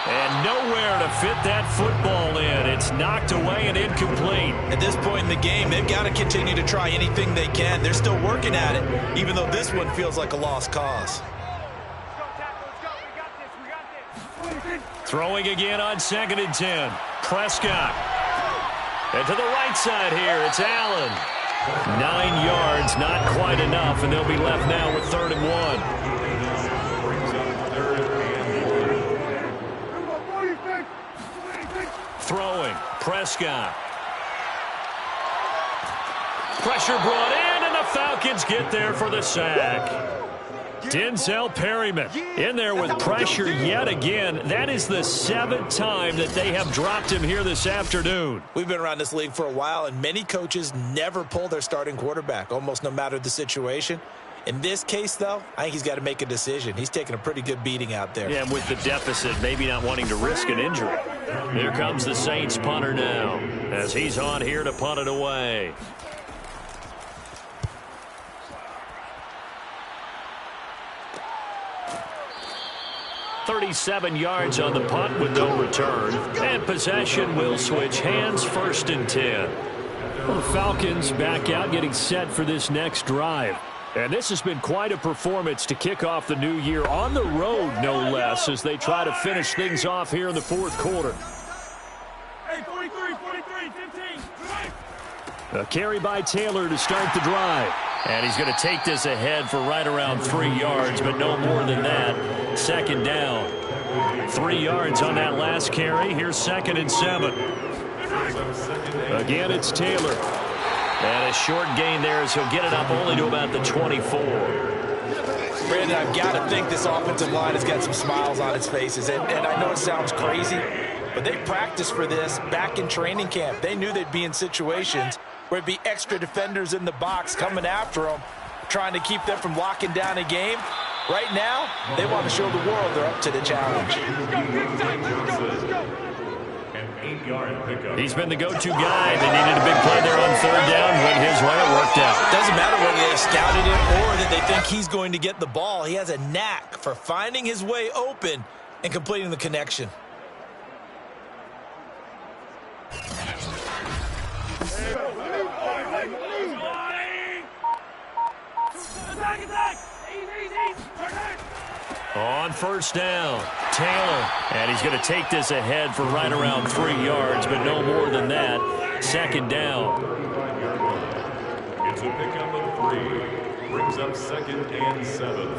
And nowhere to fit that football in. It's knocked away and incomplete. At this point in the game, they've got to continue to try anything they can. They're still working at it, even though this one feels like a lost cause. Throwing again on 2nd and 10. Prescott. And to the right side here, it's Allen. 9 yards, not quite enough, and they'll be left now with 3rd and 1. Throwing. Prescott. Pressure brought in, and the Falcons get there for the sack. Denzel Perryman in there with pressure yet again. That is the 7th time that they have dropped him here this afternoon. We've been around this league for a while, and many coaches never pull their starting quarterback, almost no matter the situation. In this case, though, I think he's got to make a decision. He's taking a pretty good beating out there. Yeah, and with the deficit, maybe not wanting to risk an injury. Here comes the Saints punter now as he's on here to punt it away. 37 yards on the punt with no return. And possession will switch hands, 1st and 10. Well, the Falcons back out getting set for this next drive. And this has been quite a performance to kick off the new year on the road, no less, as they try to finish things off here in the 4th quarter. Hey, 43, 15. A carry by Taylor to start the drive. And he's going to take this ahead for right around 3 yards, but no more than that. 2nd down. 3 yards on that last carry. Here's 2nd and 7. Again, it's Taylor. And a short gain there as he'll get it up only to about the 24. Brandon, I've got to think this offensive line has got some smiles on its faces. And I know it sounds crazy, but they practiced for this back in training camp. They knew they'd be in situations where it'd be extra defenders in the box coming after them, trying to keep them from locking down a game. Right now, they want to show the world they're up to the challenge. An 8-yard pickup. He's been the go-to guy. They needed a big play there on third down. Went his way. It worked out. Doesn't matter whether they scouted it or that they think he's going to get the ball. He has a knack for finding his way open and completing the connection. Attack! Easy! On first down, Taylor. And he's going to take this ahead for right around 3 yards, but no more than that. Second down. It's a pickup of 3. Brings up 2nd and 7.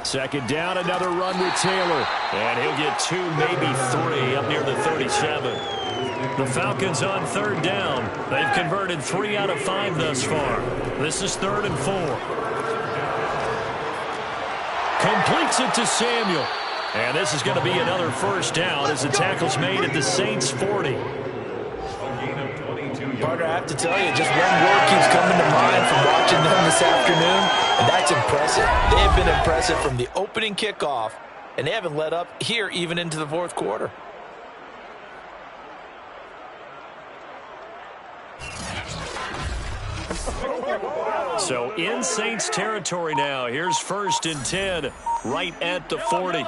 Second down, another run with Taylor. And he'll get 2, maybe 3 up near the 37. The Falcons on third down. They've converted 3 out of 5 thus far. This is 3rd and 4. Completes it to Samuel. And this is going to be another first down as the tackle's made at the Saints' 40. Partner, I have to tell you, just one word keeps coming to mind from watching them this afternoon, and that's impressive. They have been impressive from the opening kickoff, and they haven't let up here even into the 4th quarter. So in Saints territory now. Here's 1st and 10 right at the 40.